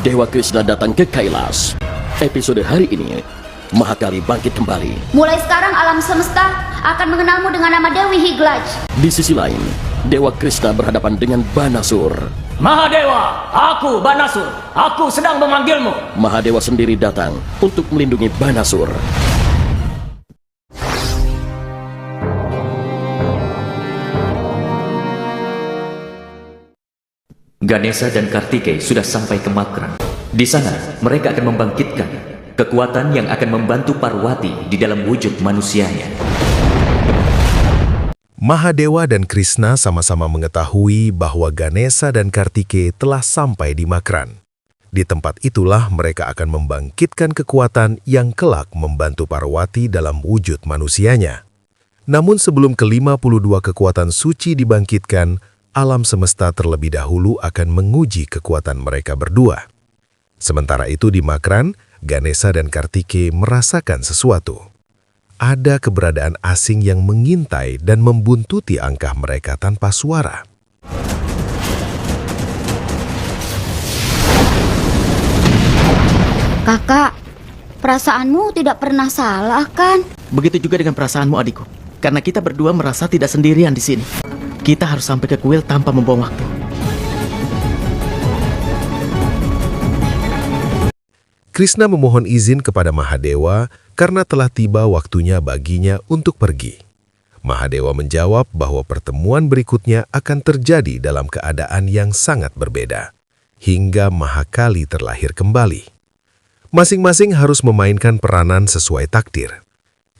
Dewa Krishna datang ke Kailas. Episode hari ini, Mahakali bangkit kembali. Mulai sekarang alam semesta akan mengenalmu dengan nama Dewi Higlaj. Di sisi lain, Dewa Krishna berhadapan dengan Banasur. Mahadewa, aku Banasur. Aku sedang memanggilmu. Mahadewa sendiri datang untuk melindungi Banasur. Ganesha dan Kartikeya sudah sampai ke Makran. Di sana, mereka akan membangkitkan kekuatan yang akan membantu Parwati di dalam wujud manusianya. Mahadewa dan Krishna sama-sama mengetahui bahwa Ganesha dan Kartikeya telah sampai di Makran. Di tempat itulah mereka akan membangkitkan kekuatan yang kelak membantu Parwati dalam wujud manusianya. Namun sebelum ke-52 kekuatan suci dibangkitkan, alam semesta terlebih dahulu akan menguji kekuatan mereka berdua. Sementara itu di Makran, Ganesha dan Kartikeya merasakan sesuatu. Ada keberadaan asing yang mengintai dan membuntuti angkah mereka tanpa suara. Kakak, perasaanmu tidak pernah salah kan? Begitu juga dengan perasaanmu, adikku. Karena kita berdua merasa tidak sendirian di sini. Kita harus sampai ke kuil tanpa membuang waktu. Krishna memohon izin kepada Mahadewa karena telah tiba waktunya baginya untuk pergi. Mahadewa menjawab bahwa pertemuan berikutnya akan terjadi dalam keadaan yang sangat berbeda, hingga Mahakali terlahir kembali. Masing-masing harus memainkan peranan sesuai takdir.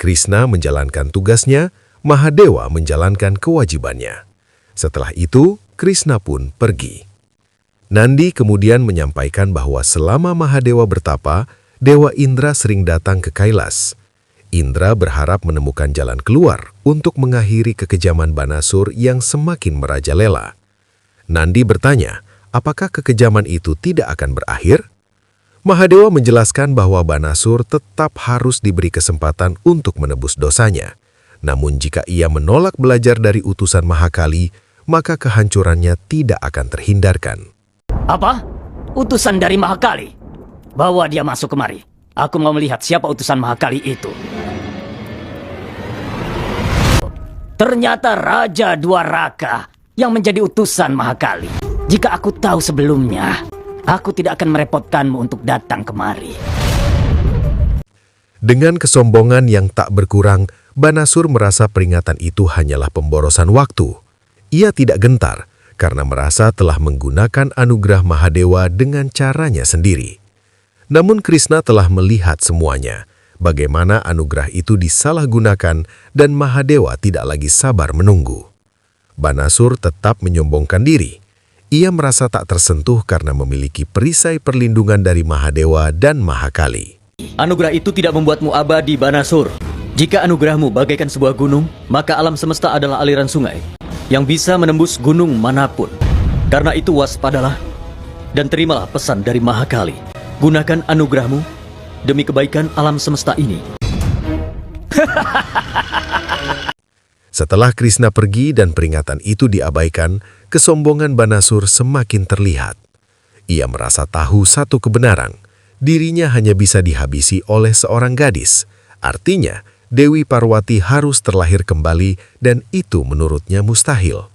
Krishna menjalankan tugasnya, Mahadewa menjalankan kewajibannya. Setelah itu, Krishna pun pergi. Nandi kemudian menyampaikan bahwa selama Mahadewa bertapa, Dewa Indra sering datang ke Kailas. Indra berharap menemukan jalan keluar untuk mengakhiri kekejaman Banasur yang semakin merajalela. Nandi bertanya, apakah kekejaman itu tidak akan berakhir? Mahadewa menjelaskan bahwa Banasur tetap harus diberi kesempatan untuk menebus dosanya. Namun jika ia menolak belajar dari utusan Mahakali, maka kehancurannya tidak akan terhindarkan. Apa? Utusan dari Mahakali? Bawa dia masuk kemari. Aku mau melihat siapa utusan Mahakali itu. Ternyata Raja Dwaraka yang menjadi utusan Mahakali. Jika aku tahu sebelumnya, aku tidak akan merepotkanmu untuk datang kemari. Dengan kesombongan yang tak berkurang, Banasur merasa peringatan itu hanyalah pemborosan waktu. Ia tidak gentar karena merasa telah menggunakan anugerah Mahadewa dengan caranya sendiri. Namun Krishna telah melihat semuanya, bagaimana anugerah itu disalahgunakan dan Mahadewa tidak lagi sabar menunggu. Banasur tetap menyombongkan diri. Ia merasa tak tersentuh karena memiliki perisai perlindungan dari Mahadewa dan Mahakali. Anugerah itu tidak membuatmu abadi, Banasur. Jika anugerahmu bagaikan sebuah gunung, maka alam semesta adalah aliran sungai yang bisa menembus gunung manapun. Karena itu waspadalah dan terimalah pesan dari Mahakali. Gunakan anugerahmu demi kebaikan alam semesta ini. Setelah Krishna pergi dan peringatan itu diabaikan, kesombongan Banasur semakin terlihat. Ia merasa tahu satu kebenaran, dirinya hanya bisa dihabisi oleh seorang gadis. Artinya, Dewi Parwati harus terlahir kembali dan itu menurutnya mustahil.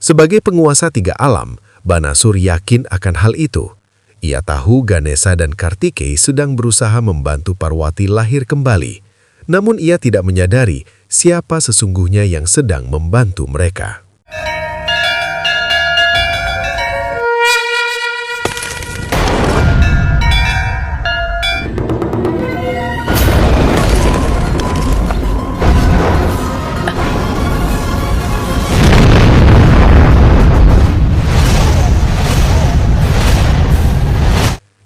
Sebagai penguasa 3 alam, Banasur yakin akan hal itu. Ia tahu Ganesha dan Kartikeya sedang berusaha membantu Parwati lahir kembali. Namun ia tidak menyadari siapa sesungguhnya yang sedang membantu mereka.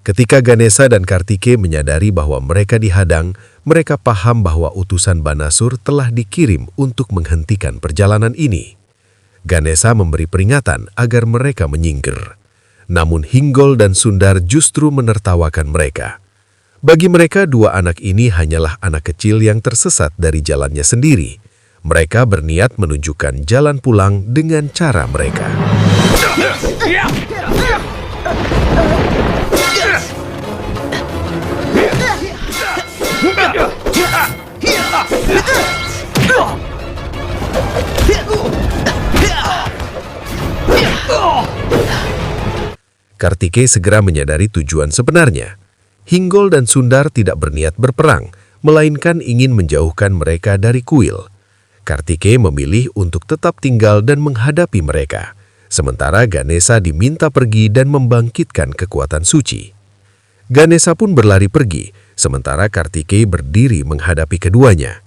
Ketika Ganesha dan Kartikeya menyadari bahwa mereka dihadang, mereka paham bahwa utusan Banasur telah dikirim untuk menghentikan perjalanan ini. Ganesha memberi peringatan agar mereka menyingkir. Namun Hinggol dan Sundar justru menertawakan mereka. Bagi mereka, 2 anak ini hanyalah anak kecil yang tersesat dari jalannya sendiri. Mereka berniat menunjukkan jalan pulang dengan cara mereka. Kartikeya segera menyadari tujuan sebenarnya. Hinggol dan Sundar tidak berniat berperang, melainkan ingin menjauhkan mereka dari kuil. Kartikeya memilih untuk tetap tinggal dan menghadapi mereka, sementara Ganesha diminta pergi dan membangkitkan kekuatan suci. Ganesha pun berlari pergi, sementara Kartikeya berdiri menghadapi keduanya.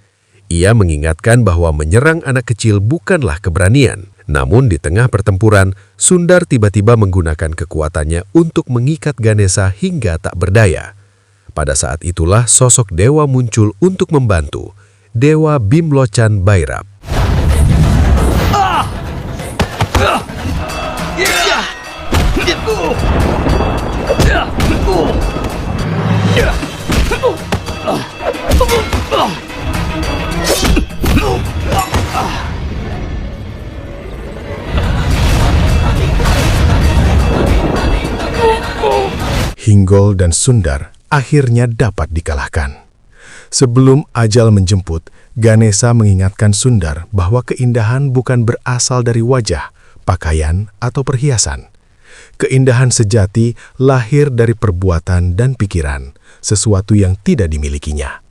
Ia mengingatkan bahwa menyerang anak kecil bukanlah keberanian. Namun di tengah pertempuran, Sundar tiba-tiba menggunakan kekuatannya untuk mengikat Ganesha hingga tak berdaya. Pada saat itulah sosok dewa muncul untuk membantu, Dewa Bimlochan Bhairab. Hinggol dan Sundar akhirnya dapat dikalahkan. Sebelum ajal menjemput, Ganesha mengingatkan Sundar bahwa keindahan bukan berasal dari wajah, pakaian, atau perhiasan. Keindahan sejati lahir dari perbuatan dan pikiran, sesuatu yang tidak dimilikinya.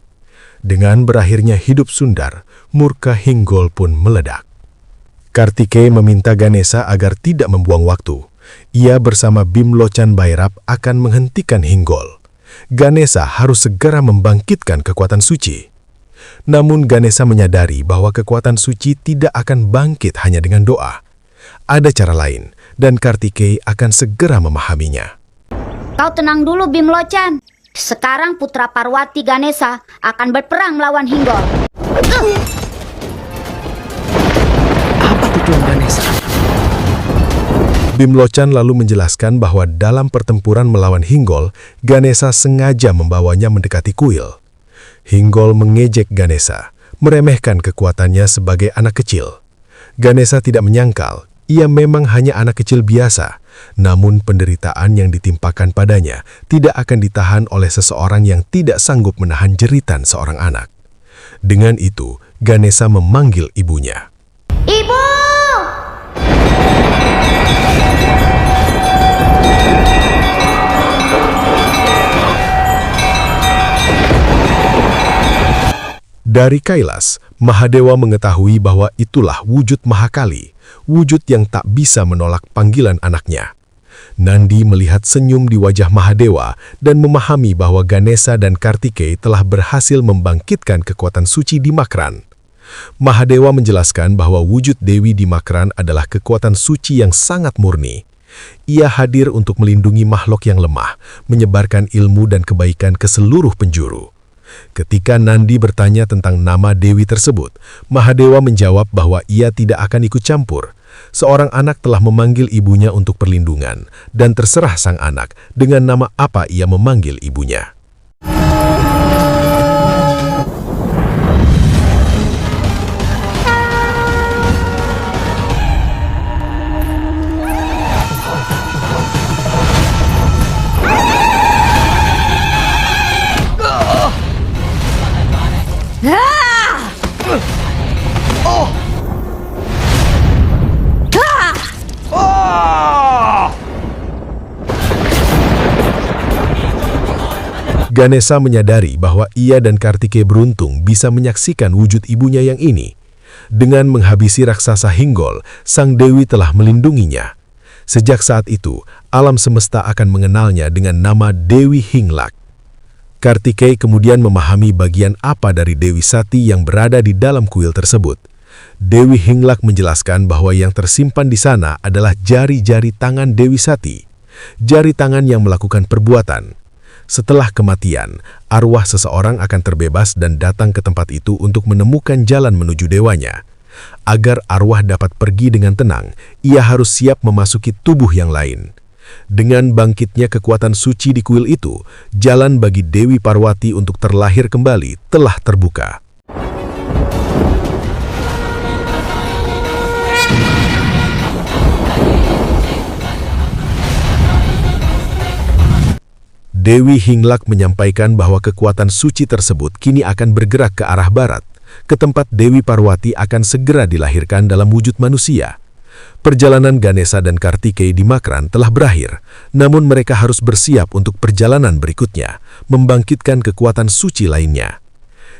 Dengan berakhirnya hidup Sundar, murka Hinggol pun meledak. Kartikeya meminta Ganesha agar tidak membuang waktu. Ia bersama Bimlochan Bhairab akan menghentikan Hinggol. Ganesha harus segera membangkitkan kekuatan suci. Namun Ganesha menyadari bahwa kekuatan suci tidak akan bangkit hanya dengan doa. Ada cara lain, dan Kartikeya akan segera memahaminya. Kau tenang dulu, Bimlochan. Sekarang putra Parwati Ganesha akan berperang melawan Hinggol. Apa tujuan Ganesha? Bimlochan lalu menjelaskan bahwa dalam pertempuran melawan Hinggol, Ganesha sengaja membawanya mendekati kuil. Hinggol mengejek Ganesha, meremehkan kekuatannya sebagai anak kecil. Ganesha tidak menyangkal, ia memang hanya anak kecil biasa, namun penderitaan yang ditimpakan padanya tidak akan ditahan oleh seseorang yang tidak sanggup menahan jeritan seorang anak. Dengan itu, Ganesha memanggil ibunya. Ibu! Dari Kailas, Mahadewa mengetahui bahwa itulah wujud Mahakali, wujud yang tak bisa menolak panggilan anaknya. Nandi melihat senyum di wajah Mahadewa dan memahami bahwa Ganesha dan Kartikeya telah berhasil membangkitkan kekuatan suci di Makran. Mahadewa menjelaskan bahwa wujud Dewi di Makran adalah kekuatan suci yang sangat murni. Ia hadir untuk melindungi makhluk yang lemah, menyebarkan ilmu dan kebaikan ke seluruh penjuru. Ketika Nandi bertanya tentang nama Dewi tersebut, Mahadewa menjawab bahwa ia tidak akan ikut campur. Seorang anak telah memanggil ibunya untuk perlindungan, dan terserah sang anak dengan nama apa ia memanggil ibunya. Ganesha menyadari bahwa ia dan Kartikeya beruntung bisa menyaksikan wujud ibunya yang ini. Dengan menghabisi raksasa Hinggol, sang dewi telah melindunginya. Sejak saat itu, alam semesta akan mengenalnya dengan nama Dewi Hinglak. Kartikeya kemudian memahami bagian apa dari Dewi Sati yang berada di dalam kuil tersebut. Dewi Hinglak menjelaskan bahwa yang tersimpan di sana adalah jari-jari tangan Dewi Sati, jari tangan yang melakukan perbuatan. Setelah kematian, arwah seseorang akan terbebas dan datang ke tempat itu untuk menemukan jalan menuju dewanya. Agar arwah dapat pergi dengan tenang, ia harus siap memasuki tubuh yang lain. Dengan bangkitnya kekuatan suci di kuil itu, jalan bagi Dewi Parwati untuk terlahir kembali telah terbuka. Dewi Hinglak menyampaikan bahwa kekuatan suci tersebut kini akan bergerak ke arah barat, ke tempat Dewi Parwati akan segera dilahirkan dalam wujud manusia. Perjalanan Ganesha dan Kartikeya di Makran telah berakhir, namun mereka harus bersiap untuk perjalanan berikutnya, membangkitkan kekuatan suci lainnya.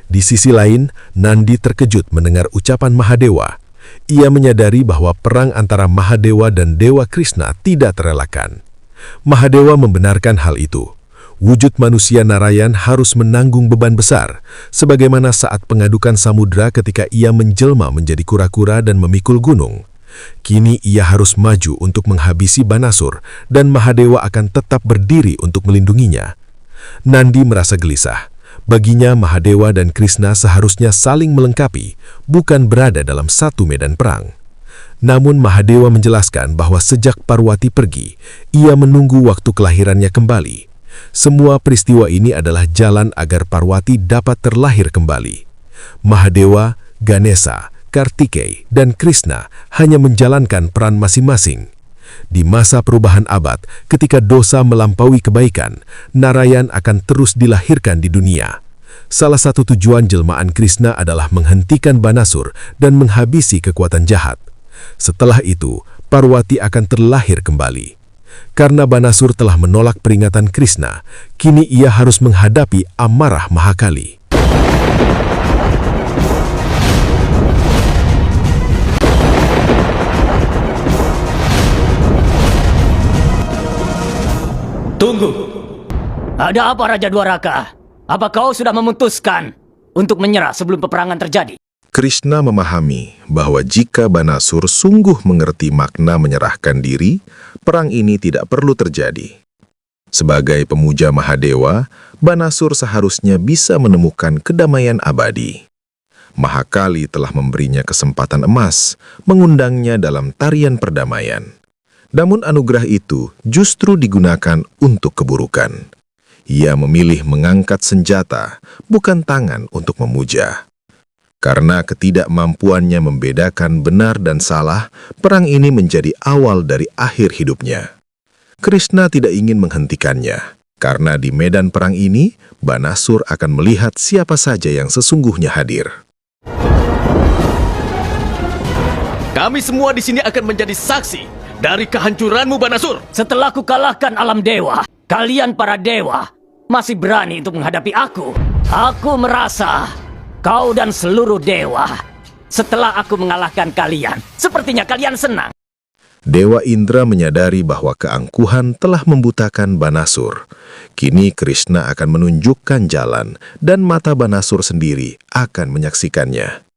Di sisi lain, Nandi terkejut mendengar ucapan Mahadewa. Ia menyadari bahwa perang antara Mahadewa dan Dewa Krishna tidak terelakkan. Mahadewa membenarkan hal itu. Wujud manusia Narayan harus menanggung beban besar, sebagaimana saat pengadukan samudra ketika ia menjelma menjadi kura-kura dan memikul gunung. Kini ia harus maju untuk menghabisi Banasur, dan Mahadewa akan tetap berdiri untuk melindunginya. Nandi merasa gelisah. Baginya Mahadewa dan Krishna seharusnya saling melengkapi, bukan berada dalam satu medan perang. Namun Mahadewa menjelaskan bahwa sejak Parwati pergi, ia menunggu waktu kelahirannya kembali. Semua peristiwa ini adalah jalan agar Parwati dapat terlahir kembali. Mahadewa, Ganesha, Kartikeya, dan Krishna hanya menjalankan peran masing-masing. Di masa perubahan abad, ketika dosa melampaui kebaikan, Narayan akan terus dilahirkan di dunia. Salah satu tujuan jelmaan Krishna adalah menghentikan Banasur dan menghabisi kekuatan jahat. Setelah itu, Parwati akan terlahir kembali. Karena Banasur telah menolak peringatan Krishna, kini ia harus menghadapi amarah Mahakali. Tunggu! Ada apa Raja Dwaraka? Apa kau sudah memutuskan untuk menyerah sebelum peperangan terjadi? Krishna memahami bahwa jika Banasur sungguh mengerti makna menyerahkan diri, perang ini tidak perlu terjadi. Sebagai pemuja Mahadewa, Banasur seharusnya bisa menemukan kedamaian abadi. Mahakali telah memberinya kesempatan emas, mengundangnya dalam tarian perdamaian. Namun anugerah itu justru digunakan untuk keburukan. Ia memilih mengangkat senjata, bukan tangan untuk memuja. Karena ketidakmampuannya membedakan benar dan salah, perang ini menjadi awal dari akhir hidupnya. Krishna tidak ingin menghentikannya, karena di medan perang ini, Banasur akan melihat siapa saja yang sesungguhnya hadir. Kami semua di sini akan menjadi saksi dari kehancuranmu, Banasur. Setelah ku kalahkan alam dewa, kalian para dewa masih berani untuk menghadapi aku. Aku merasa kau dan seluruh dewa, setelah aku mengalahkan kalian, sepertinya kalian senang. Dewa Indra menyadari bahwa keangkuhan telah membutakan Banasur. Kini Krishna akan menunjukkan jalan dan mata Banasur sendiri akan menyaksikannya.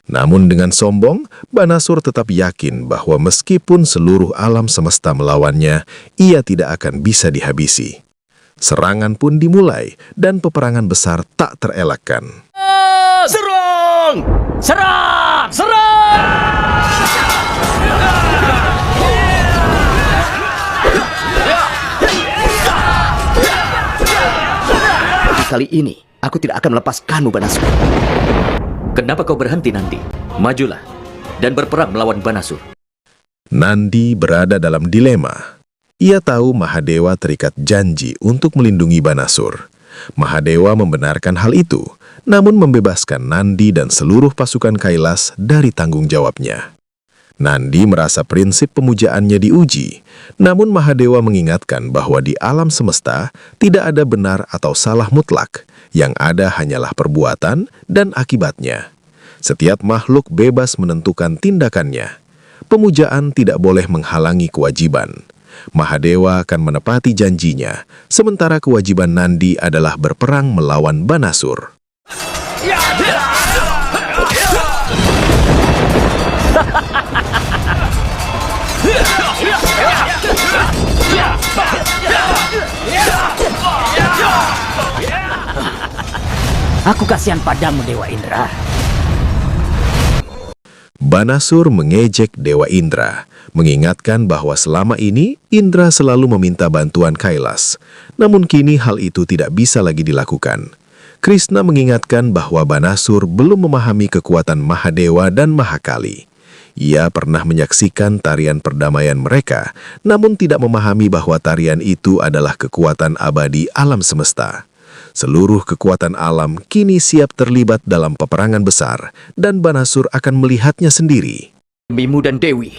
Namun dengan sombong, Banasur tetap yakin bahwa meskipun seluruh alam semesta melawannya, ia tidak akan bisa dihabisi. Serangan pun dimulai dan peperangan besar tak terelakkan. Serang! Serang! Serang! Kali ini, aku tidak akan melepaskanmu, Banasur. Kenapa kau berhenti, Nandi? Majulah dan berperang melawan Banasur. Nandi berada dalam dilema. Ia tahu Mahadewa terikat janji untuk melindungi Banasur. Mahadewa membenarkan hal itu, namun membebaskan Nandi dan seluruh pasukan Kailas dari tanggung jawabnya. Nandi merasa prinsip pemujaannya diuji, namun Mahadewa mengingatkan bahwa di alam semesta tidak ada benar atau salah mutlak, yang ada hanyalah perbuatan dan akibatnya. Setiap makhluk bebas menentukan tindakannya. Pemujaan tidak boleh menghalangi kewajiban. Mahadewa akan menepati janjinya, sementara kewajiban Nandi adalah berperang melawan Banasur. Aku kasihan padamu, Dewa Indra. Banasur mengejek Dewa Indra, mengingatkan bahwa selama ini Indra selalu meminta bantuan Kailas. Namun kini hal itu tidak bisa lagi dilakukan. Krishna mengingatkan bahwa Banasur belum memahami kekuatan Mahadewa dan Mahakali. Ia pernah menyaksikan tarian perdamaian mereka, namun tidak memahami bahwa tarian itu adalah kekuatan abadi alam semesta. Seluruh kekuatan alam kini siap terlibat dalam peperangan besar, dan Banasur akan melihatnya sendiri. Mimu dan Dewi,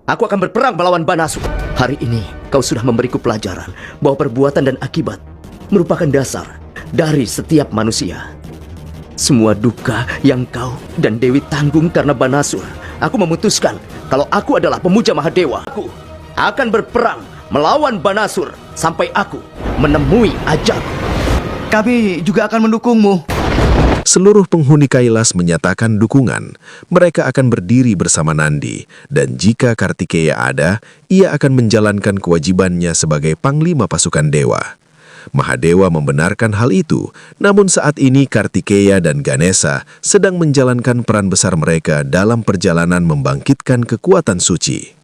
Aku akan berperang melawan Banasur. Hari ini kau sudah memberiku pelajaran bahwa perbuatan dan akibat merupakan dasar dari setiap manusia. Semua duka yang kau dan Dewi tanggung karena Banasur, aku memutuskan kalau aku adalah pemuja Mahadewa. Aku akan berperang melawan Banasur sampai aku menemui ajalku. Kami juga akan mendukungmu. Seluruh penghuni Kailas menyatakan dukungan. Mereka akan berdiri bersama Nandi, dan jika Kartikeya ada, ia akan menjalankan kewajibannya sebagai panglima pasukan dewa. Mahadewa membenarkan hal itu, namun saat ini Kartikeya dan Ganesha sedang menjalankan peran besar mereka dalam perjalanan membangkitkan kekuatan suci.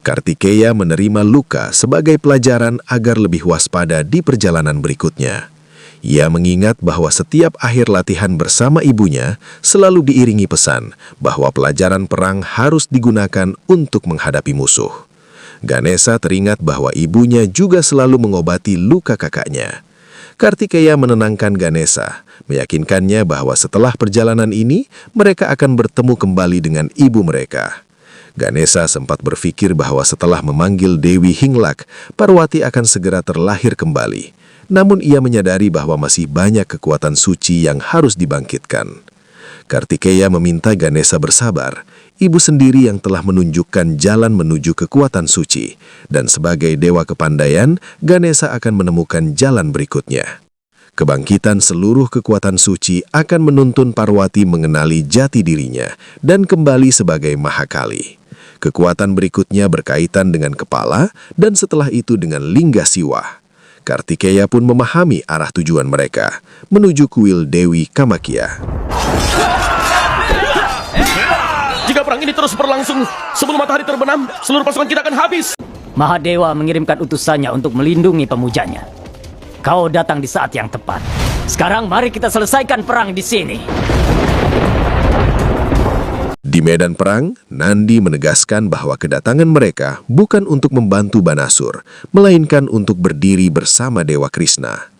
Kartikeya menerima luka sebagai pelajaran agar lebih waspada di perjalanan berikutnya. Ia mengingat bahwa setiap akhir latihan bersama ibunya selalu diiringi pesan bahwa pelajaran perang harus digunakan untuk menghadapi musuh. Ganesha teringat bahwa ibunya juga selalu mengobati luka kakaknya. Kartikeya menenangkan Ganesha, meyakinkannya bahwa setelah perjalanan ini mereka akan bertemu kembali dengan ibu mereka. Ganesha sempat berpikir bahwa setelah memanggil Dewi Hinglak, Parwati akan segera terlahir kembali. Namun ia menyadari bahwa masih banyak kekuatan suci yang harus dibangkitkan. Kartikeya meminta Ganesha bersabar, ibu sendiri yang telah menunjukkan jalan menuju kekuatan suci, dan sebagai dewa kepandaian, Ganesha akan menemukan jalan berikutnya. Kebangkitan seluruh kekuatan suci akan menuntun Parwati mengenali jati dirinya dan kembali sebagai Mahakali. Kekuatan berikutnya berkaitan dengan kepala dan setelah itu dengan lingga siwa. Kartikeya pun memahami arah tujuan mereka, menuju kuil Dewi Kamakhya. Jika perang ini terus berlangsung, sebelum matahari terbenam, seluruh pasukan kita akan habis. Mahadewa mengirimkan utusannya untuk melindungi pemujanya. Kau datang di saat yang tepat. Sekarang mari kita selesaikan perang di sini. Di medan perang, Nandi menegaskan bahwa kedatangan mereka bukan untuk membantu Banasur, melainkan untuk berdiri bersama Dewa Krishna.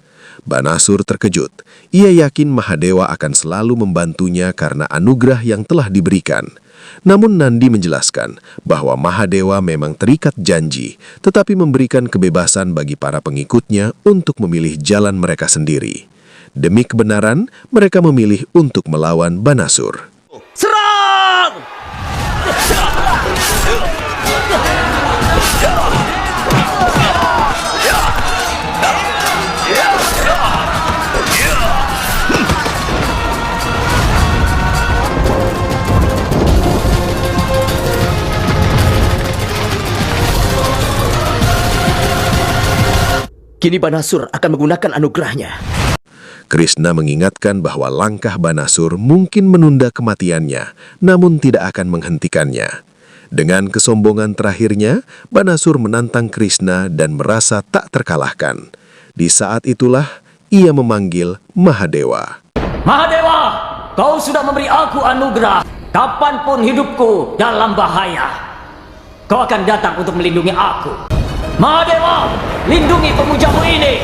Banasur terkejut. Ia yakin Mahadewa akan selalu membantunya karena anugerah yang telah diberikan. Namun Nandi menjelaskan bahwa Mahadewa memang terikat janji, tetapi memberikan kebebasan bagi para pengikutnya untuk memilih jalan mereka sendiri. Demi kebenaran, mereka memilih untuk melawan Banasur. Serang! Kini Banasur akan menggunakan anugerahnya. Krishna mengingatkan bahwa langkah Banasur mungkin menunda kematiannya, namun tidak akan menghentikannya. Dengan kesombongan terakhirnya, Banasur menantang Krishna dan merasa tak terkalahkan. Di saat itulah, ia memanggil Mahadewa. Mahadewa, kau sudah memberi aku anugerah. Kapanpun hidupku dalam bahaya, kau akan datang untuk melindungi aku. Mahadewa, lindungi pemujamu ini.